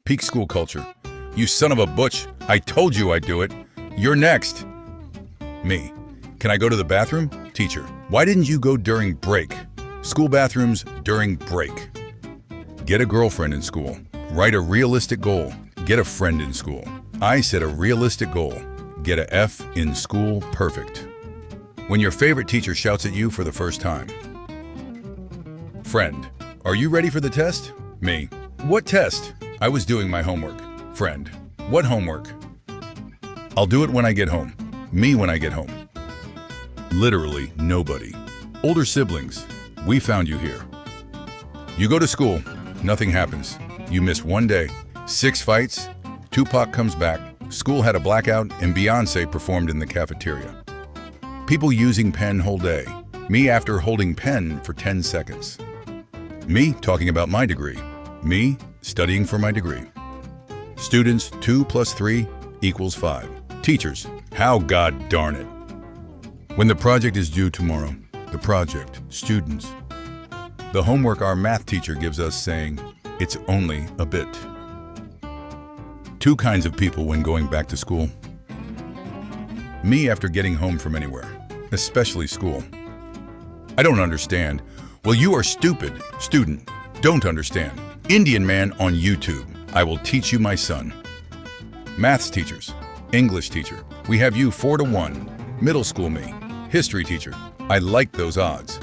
Peak school culture. You son of a butch, I told you I'd do it. You're next. Me. Can I go to the bathroom? Teacher. Why didn't you go during break? School bathrooms during break. Get a girlfriend in school. Write a realistic goal. Get a friend in school. I set a realistic goal. Get a F in school perfect. When your favorite teacher shouts at you for the first time. Friend. Are you ready for the test? Me. What test? I was doing my homework. Friend. What homework? I'll do it when I get home. Me when I get home. Literally nobody. Older siblings. We found you here. You go to school. Nothing happens. You miss one day. 6 fights. Tupac comes back. School had a blackout and Beyonce performed in the cafeteria. People using pen whole day. Me after holding pen for 10 seconds. Me talking about my degree. Me studying for my degree. Students, 2 + 3 = 5. Teachers, how god darn it. When the project is due tomorrow, the project, students. The homework our math teacher gives us saying, it's only a bit. 2 kinds of people when going back to school. Me after getting home from anywhere, especially school. I don't understand. Well, you are stupid. Student, don't understand. Indian man on YouTube. I will teach you my son. Maths teachers. English teacher. We have you 4-1. Middle school me. History teacher. I like those odds.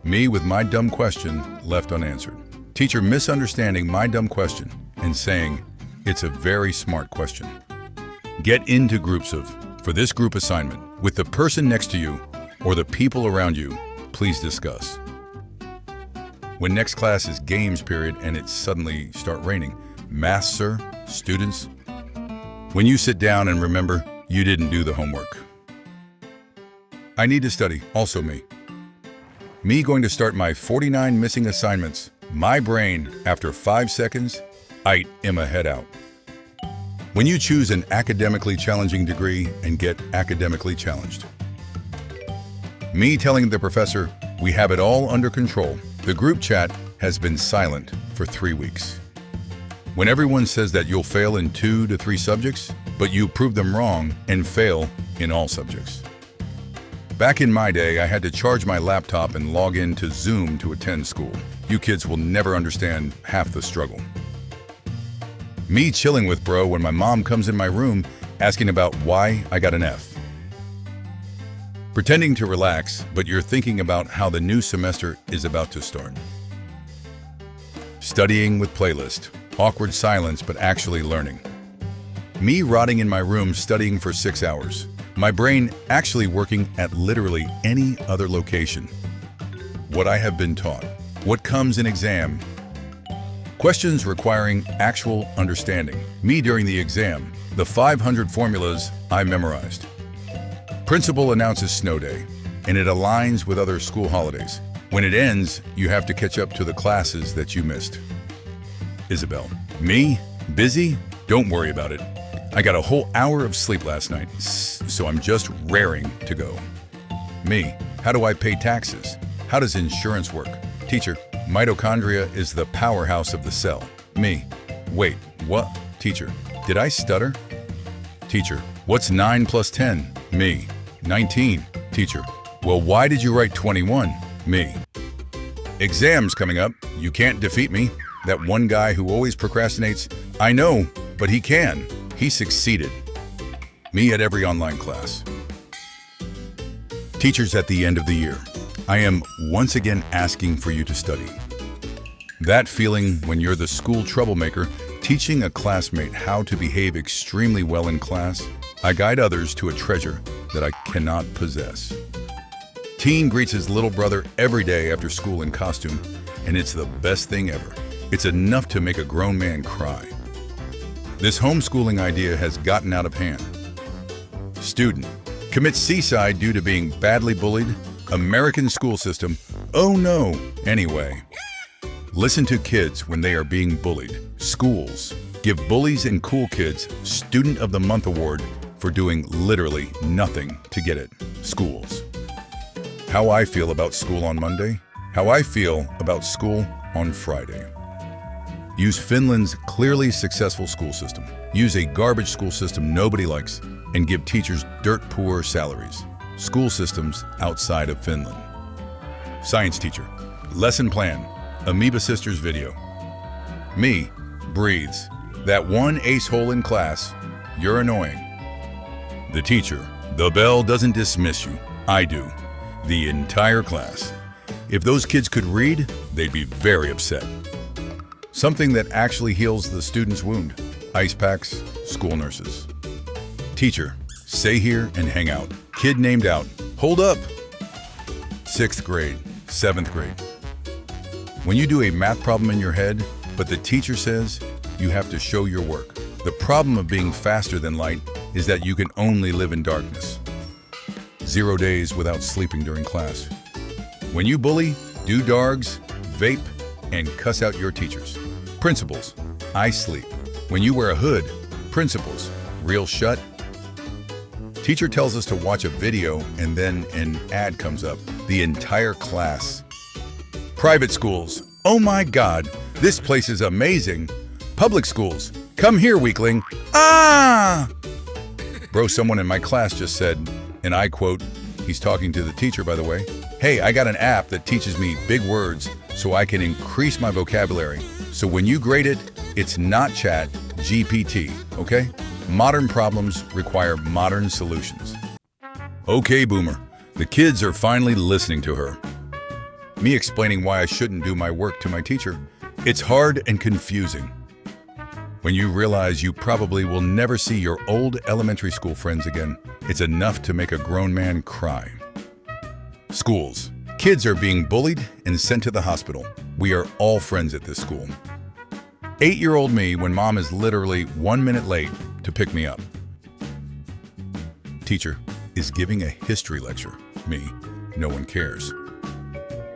Me with my dumb question left unanswered. Teacher misunderstanding my dumb question and saying, it's a very smart question. Get into groups of, for this group assignment, with the person next to you or the people around you, please discuss. When next class is games period and it suddenly start raining, math, sir, students. When you sit down and remember you didn't do the homework. I need to study, also me. Me going to start my 49 missing assignments. My brain, after 5 seconds, I am a head out. When you choose an academically challenging degree and get academically challenged. Me telling the professor, we have it all under control. The group chat has been silent for 3 weeks. When everyone says that you'll fail in 2 to 3 subjects, but you prove them wrong and fail in all subjects. Back in my day, I had to charge my laptop and log in to Zoom to attend school. You kids will never understand half the struggle. Me chilling with bro when my mom comes in my room asking about why I got an F. Pretending to relax, but you're thinking about how the new semester is about to start. Studying with playlist. Awkward silence, but actually learning. Me rotting in my room studying for 6 hours. My brain actually working at literally any other location. What I have been taught. What comes in exam. Questions requiring actual understanding. Me during the exam. The 500 formulas I memorized. Principal announces snow day, and it aligns with other school holidays. When it ends, you have to catch up to the classes that you missed. Isabel. Me? Busy? Don't worry about it. I got a whole hour of sleep last night, so I'm just raring to go. Me. How do I pay taxes? How does insurance work? Teacher. Mitochondria is the powerhouse of the cell. Me. Wait, what? Teacher. Did I stutter? Teacher. What's 9 + 10? Me. 19. Teacher. Well, why did you write 21? Me. Exams coming up. You can't defeat me. That one guy who always procrastinates. I know, but he can. He succeeded. Me at every online class. Teachers at the end of the year. I am once again asking for you to study. That feeling when you're the school troublemaker, teaching a classmate how to behave extremely well in class. I guide others to a treasure that I cannot possess. Teen greets his little brother every day after school in costume, and it's the best thing ever. It's enough to make a grown man cry. This homeschooling idea has gotten out of hand. Student. Commits suicide due to being badly bullied. American school system. Oh no. Anyway. Listen to kids when they are being bullied. Schools. Give bullies and cool kids Student of the Month award for doing literally nothing to get it. Schools. How I feel about school on Monday. How I feel about school on Friday. Use Finland's clearly successful school system. Use a garbage school system nobody likes and give teachers dirt-poor salaries. School systems outside of Finland. Science teacher. Lesson plan. Amoeba Sisters video. Me breathes. That one ace hole in class. You're annoying. The teacher. The bell doesn't dismiss you. I do. The entire class. If those kids could read, they'd be very upset. Something that actually heals the student's wound. Ice packs, school nurses. Teacher, stay here and hang out. Kid named out. Hold up. 6th grade, 7th grade. When you do a math problem in your head, but the teacher says you have to show your work. The problem of being faster than light is that you can only live in darkness. 0 days without sleeping during class. When you bully, do dargs, vape, and cuss out your teachers. Principals, I sleep. When you wear a hood, principals, real shut. Teacher tells us to watch a video and then an ad comes up. The entire class. Private schools, oh my God, this place is amazing. Public schools, come here, weakling. Ah! Bro, someone in my class just said, and I quote, he's talking to the teacher, by the way, "Hey, I got an app that teaches me big words so I can increase my vocabulary. So when you grade it, it's not chat, GPT, okay? Modern problems require modern solutions." Okay, boomer, the kids are finally listening to her. Me explaining why I shouldn't do my work to my teacher. It's hard and confusing. When you realize you probably will never see your old elementary school friends again, it's enough to make a grown man cry. Schools. Kids are being bullied and sent to the hospital. We are all friends at this school. 8-year-old me when mom is literally 1 minute late to pick me up. Teacher is giving a history lecture. Me, no one cares.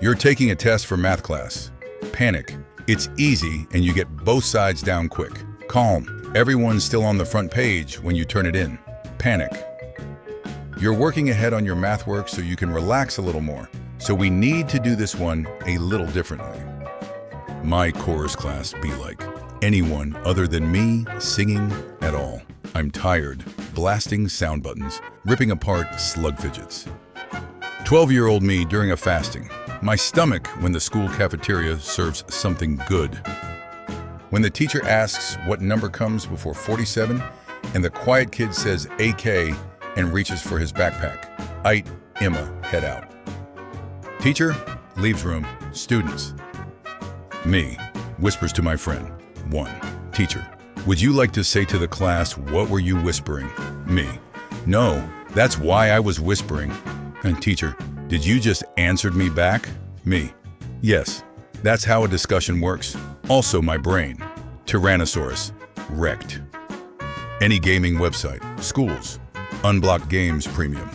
You're taking a test for math class. Panic. It's easy and you get both sides down quick. Calm. Everyone's still on the front page when you turn it in. Panic. You're working ahead on your math work so you can relax a little more. So we need to do this one a little differently. My chorus class be like anyone other than me singing at all. I'm tired, blasting sound buttons, ripping apart slug fidgets. 12-year-old me during a fasting. My stomach when the school cafeteria serves something good. When the teacher asks what number comes before 47 and the quiet kid says AK and reaches for his backpack. Ait, Emma, head out. Teacher, leaves room, students. Me, whispers to my friend. 1. Teacher, would you like to say to the class, what were you whispering? Me, no, that's why I was whispering. And teacher, did you just answer me back? Me, yes, that's how a discussion works. Also my brain, Tyrannosaurus, wrecked. Any gaming website, schools, unblocked games premium.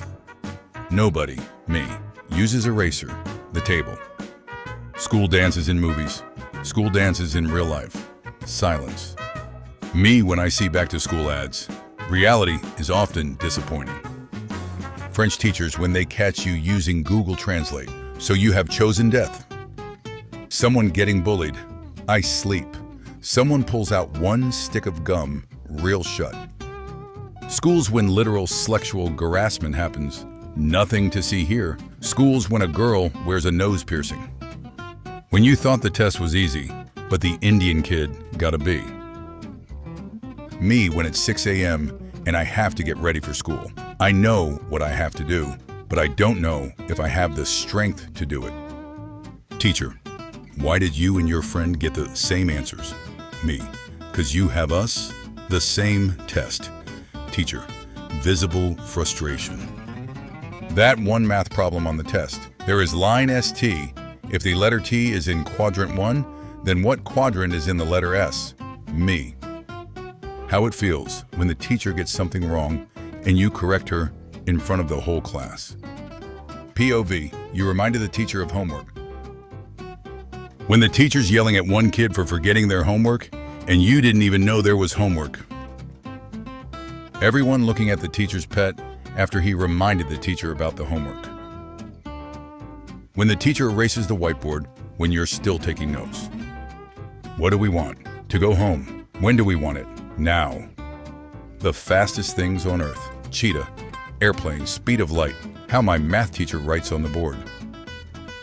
Nobody, me, uses eraser, the table. School dances in movies, school dances in real life, silence. Me when I see back to school ads. Reality is often disappointing. French teachers when they catch you using Google Translate, so you have chosen death. Someone getting bullied, I sleep. Someone pulls out one stick of gum, real shut. Schools when literal sexual harassment happens, nothing to see here. Schools when a girl wears a nose piercing. When you thought the test was easy, but the Indian kid got a B. Me when it's 6 a.m. and I have to get ready for school. I know what I have to do, but I don't know if I have the strength to do it. Teacher, why did you and your friend get the same answers? Me, 'cause you have us, the same test. Teacher, visible frustration. That one math problem on the test. There is line ST. If the letter T is in quadrant 1, then what quadrant is in the letter S? Me. How it feels when the teacher gets something wrong and you correct her in front of the whole class. POV, you reminded the teacher of homework. When the teacher's yelling at one kid for forgetting their homework and you didn't even know there was homework. Everyone looking at the teacher's pet after he reminded the teacher about the homework. When the teacher erases the whiteboard when you're still taking notes. What do we want? To go home. When do we want it? Now. The fastest things on earth. Cheetah. Airplane. Speed of light. How my math teacher writes on the board.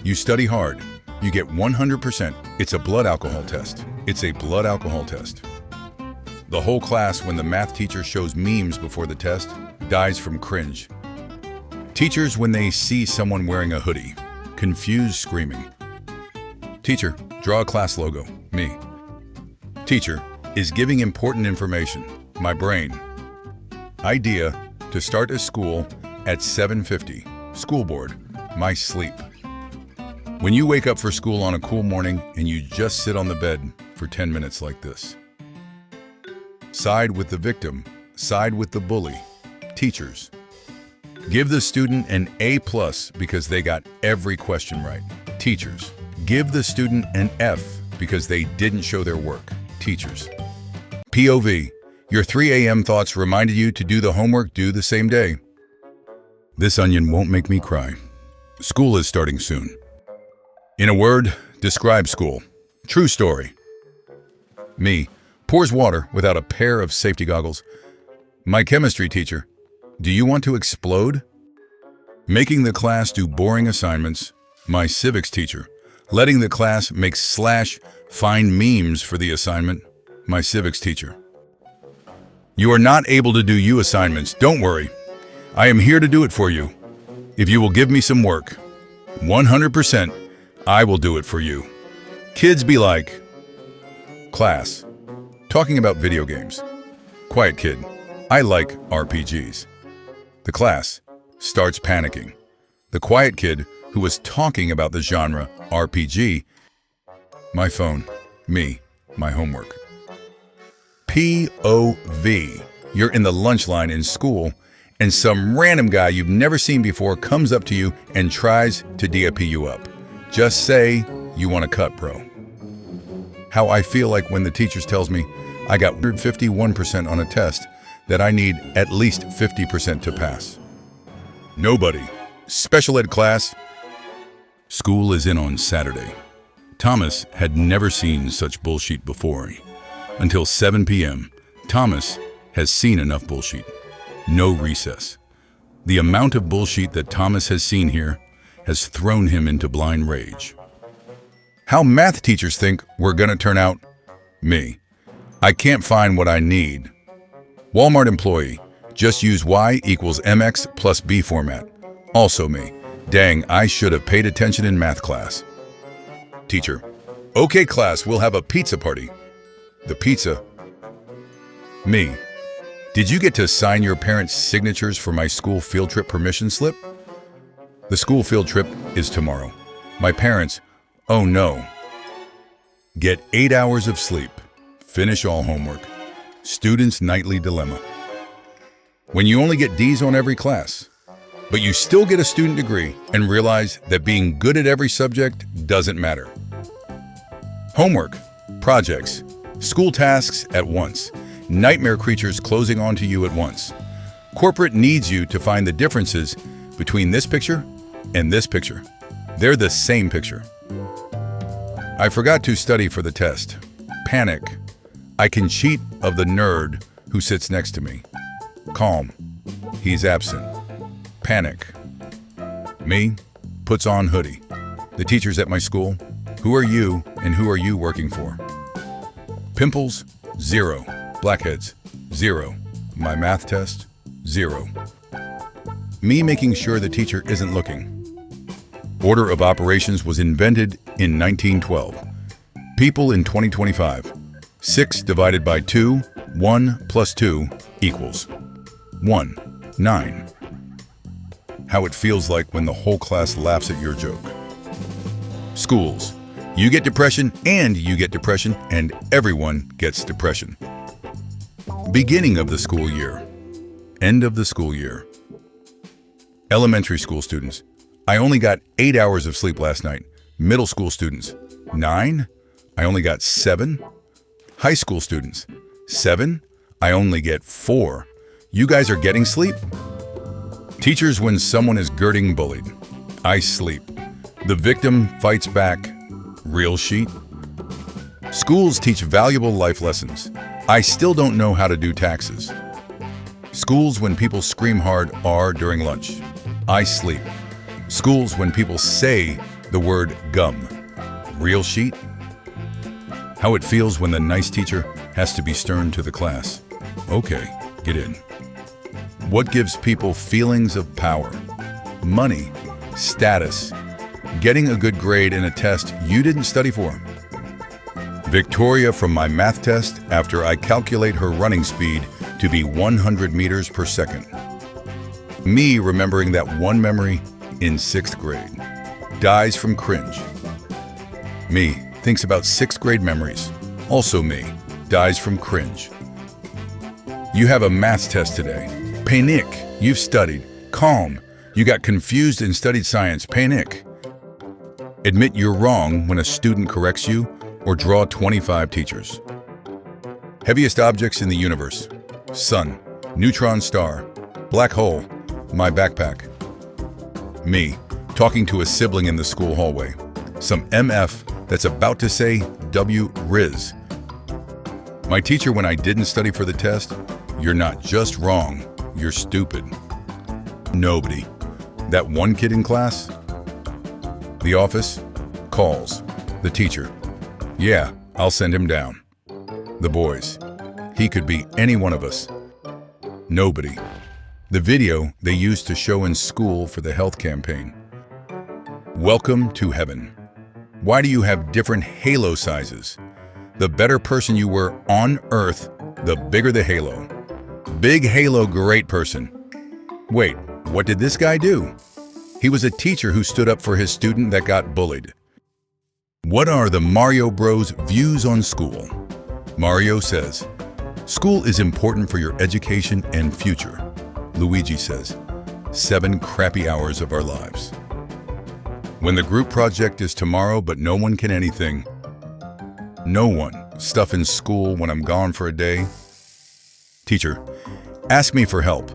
You study hard. You get 100%. It's a blood alcohol test. It's a blood alcohol test. The whole class, when the math teacher shows memes before the test, dies from cringe. Teachers, when they see someone wearing a hoodie, confused screaming. Teacher, draw a class logo. Me. Teacher is giving important information. My brain. Idea to start a school at 7:50. School board. My sleep. When you wake up for school on a cool morning and you just sit on the bed for 10 minutes like this. Side with the victim, side with the bully. Teachers. Give the student an A+ because they got every question right. Teachers. Give the student an F because they didn't show their work. Teachers. POV. Your 3 a.m. thoughts reminded you to do the homework due the same day. This onion won't make me cry. School is starting soon. In a word, describe school. True story. Me. Pours water without a pair of safety goggles. My chemistry teacher. Do you want to explode? Making the class do boring assignments. My civics teacher. Letting the class make / find memes for the assignment. My civics teacher. You are not able to do you assignments. Don't worry. I am here to do it for you. If you will give me some work, 100%, I will do it for you. Kids be like, class, talking about video games. Quiet kid, I like RPGs. The class starts panicking. The quiet kid who was talking about the genre RPG. My phone, me, my homework. POV. You're in the lunch line in school and some random guy you've never seen before comes up to you and tries to DAP you up. Just say you want to cut, bro. How I feel like when the teacher tells me I got 51% on a test that I need at least 50% to pass. Nobody. Special ed class. School is in on Saturday. Thomas had never seen such bullshit before. Until 7 p.m., Thomas has seen enough bullshit. No recess. The amount of bullshit that Thomas has seen here has thrown him into blind rage. How math teachers think we're gonna turn out? Me. I can't find what I need. Walmart employee. Just use Y equals MX plus B format. Also me. Dang, I should have paid attention in math class. Teacher. Okay class, we'll have a pizza party. The pizza. Me. Did you get to sign your parents' signatures for my school field trip permission slip? The school field trip is tomorrow. My parents, oh no. Get 8 hours of sleep. Finish all homework. Students' nightly dilemma. When you only get D's on every class, but you still get a student degree and realize that being good at every subject doesn't matter. Homework, projects, school tasks at once, nightmare creatures closing onto you at once. Corporate needs you to find the differences between this picture and this picture. They're the same picture. I forgot to study for the test. Panic. I can cheat of the nerd who sits next to me. Calm. He's absent. Panic. Me, puts on hoodie. The teachers at my school, who are you and who are you working for? Pimples, 0. Blackheads, 0. My math test, 0. Me making sure the teacher isn't looking. Order of operations was invented in 1912. People in 2025. 6 divided by 2, 1 plus 2 equals 1, 9. How it feels like when the whole class laughs at your joke. Schools. You get depression and you get depression and everyone gets depression. Beginning of the school year. End of the school year. Elementary school students. I only got 8 hours of sleep last night. Middle school students. 9. I only got 7. High school students. 7. I only get 4. You guys are getting sleep? Teachers, when someone is getting bullied. I sleep. The victim fights back. Real sheet. Schools teach valuable life lessons. I still don't know how to do taxes. Schools when people scream hard are during lunch. I sleep. Schools when people say the word gum. Real sheet? How it feels when the nice teacher has to be stern to the class. Okay, get in. What gives people feelings of power? Money, status, getting a good grade in a test you didn't study for. Victoria from my math test after I calculate her running speed to be 100 meters per second. Me remembering that one memory in 6th grade. Dies from cringe. Me thinks about 6th grade memories. Also me. Dies from cringe. You have a math test today. Panic. You've studied. Calm. You got confused and studied science. Panic. Admit you're wrong when a student corrects you, or draw 25 teachers. Heaviest objects in the universe. Sun, neutron star, black hole, my backpack. Me, talking to a sibling in the school hallway. Some MF that's about to say W Riz. My teacher when I didn't study for the test, you're not just wrong, you're stupid. Nobody. That one kid in class? The office? Calls. The teacher. Yeah, I'll send him down. The boys. He could be any one of us. Nobody. The video they used to show in school for the health campaign. Welcome to heaven. Why do you have different halo sizes? The better person you were on Earth, the bigger the halo. Big halo, great person. Wait, what did this guy do? He was a teacher who stood up for his student that got bullied. What are the Mario Bros' views on school? Mario says, school is important for your education and future. Luigi says, 7 crappy hours of our lives. When the group project is tomorrow but no one can anything. No one. Stuff in school when I'm gone for a day. Teacher, ask me for help.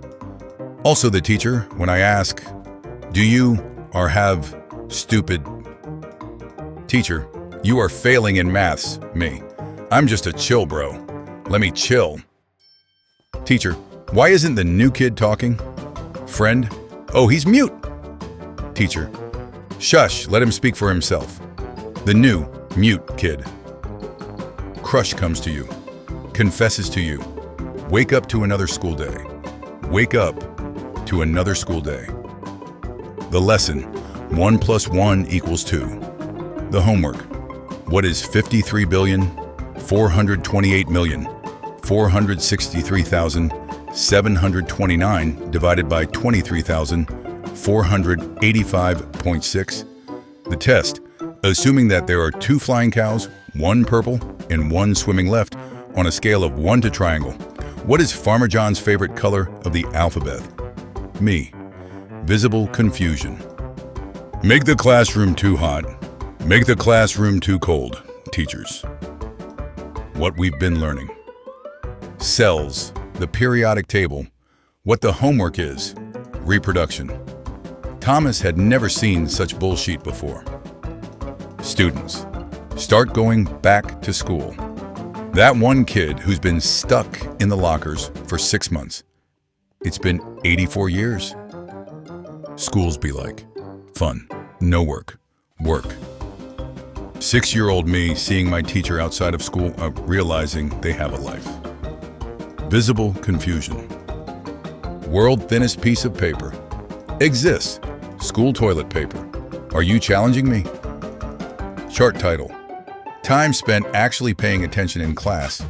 Also the teacher, when I ask, do you or have stupid? Teacher, you are failing in maths. Me, I'm just a chill bro. Let me chill. Teacher, why isn't the new kid talking? Friend, oh, he's mute. Teacher, shush, let him speak for himself. The new, mute kid. Crush comes to you, confesses to you. Wake up to another school day. Wake up to another school day. The lesson, 1 + 1 = 2. The homework, what is 53,428,463,729 divided by 23,485.6? The test, assuming that there are 2 flying cows, 1 purple, and 1 swimming left on a scale of 1 to triangle. What is Farmer John's favorite color of the alphabet? Me, visible confusion. Make the classroom too hot. Make the classroom too cold, teachers. What we've been learning. Cells, the periodic table. What the homework is. Reproduction. Thomas had never seen such bullshit before. Students, start going back to school. That one kid who's been stuck in the lockers for 6 months. It's been 84 years. Schools be like, fun, no work, work. 6-year-old me seeing my teacher outside of school, realizing they have a life. Visible confusion. World thinnest piece of paper. Exists. School toilet paper. Are you challenging me? Chart title. Time spent actually paying attention in class.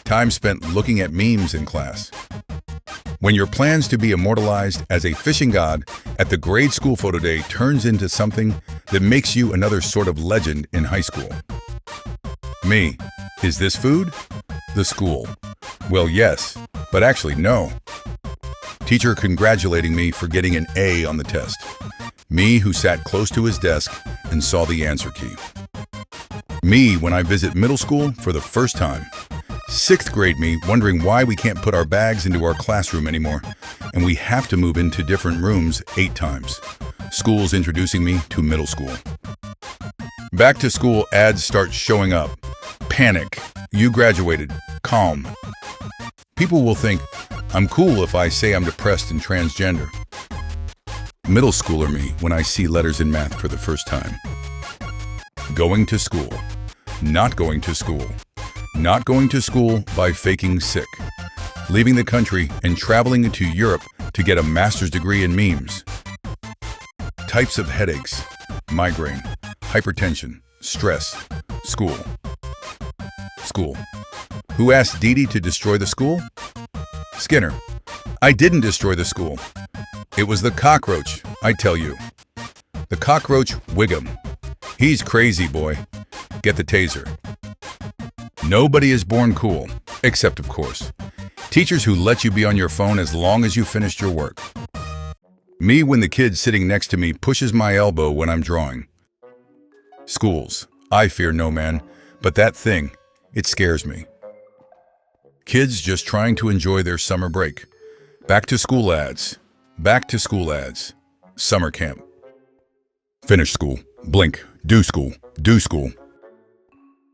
Time spent looking at memes in class. When your plans to be immortalized as a fishing god at the grade school photo day turns into something that makes you another sort of legend in high school. Me, is this food? The school. Well, yes, but actually no. Teacher congratulating me for getting an A on the test. Me who sat close to his desk and saw the answer key. Me when I visit middle school for the first time. 6th grade me wondering why we can't put our bags into our classroom anymore, and we have to move into different rooms 8 times. Schools introducing me to middle school. Back to school ads start showing up. Panic. You graduated. Calm. People will think I'm cool if I say I'm depressed and transgender. Middle schooler me when I see letters in math for the first time. Going to school. Not going to school. Not going to school by faking sick. Leaving the country and traveling to Europe to get a master's degree in memes. Types of headaches. Migraine. Hypertension. Stress. School. School. Who asked Dee Dee to destroy the school? Skinner. I didn't destroy the school. It was the cockroach, I tell you. The cockroach Wiggum. He's crazy, boy. Get the taser. Nobody is born cool, except, of course, teachers who let you be on your phone as long as you finished your work. Me when the kid sitting next to me pushes my elbow when I'm drawing. Schools. I fear no man, but that thing, it scares me. Kids just trying to enjoy their summer break. Back to school ads. Back to school ads. Summer camp. Finish school. Blink. Do school. Do school.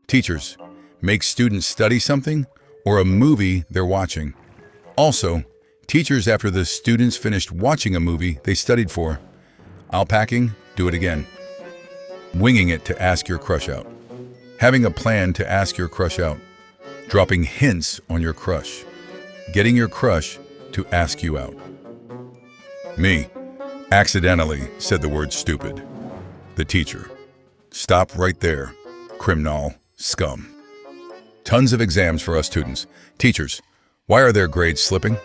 Teachers. Make students study something or a movie they're watching. Also, teachers after the students finished watching a movie they studied for. Alpacking, do it again. Winging it to ask your crush out. Having a plan to ask your crush out. Dropping hints on your crush. Getting your crush to ask you out. Me, accidentally said the word stupid. The teacher. Stop right there, criminal scum. Tons of exams for us students. Teachers, why are their grades slipping?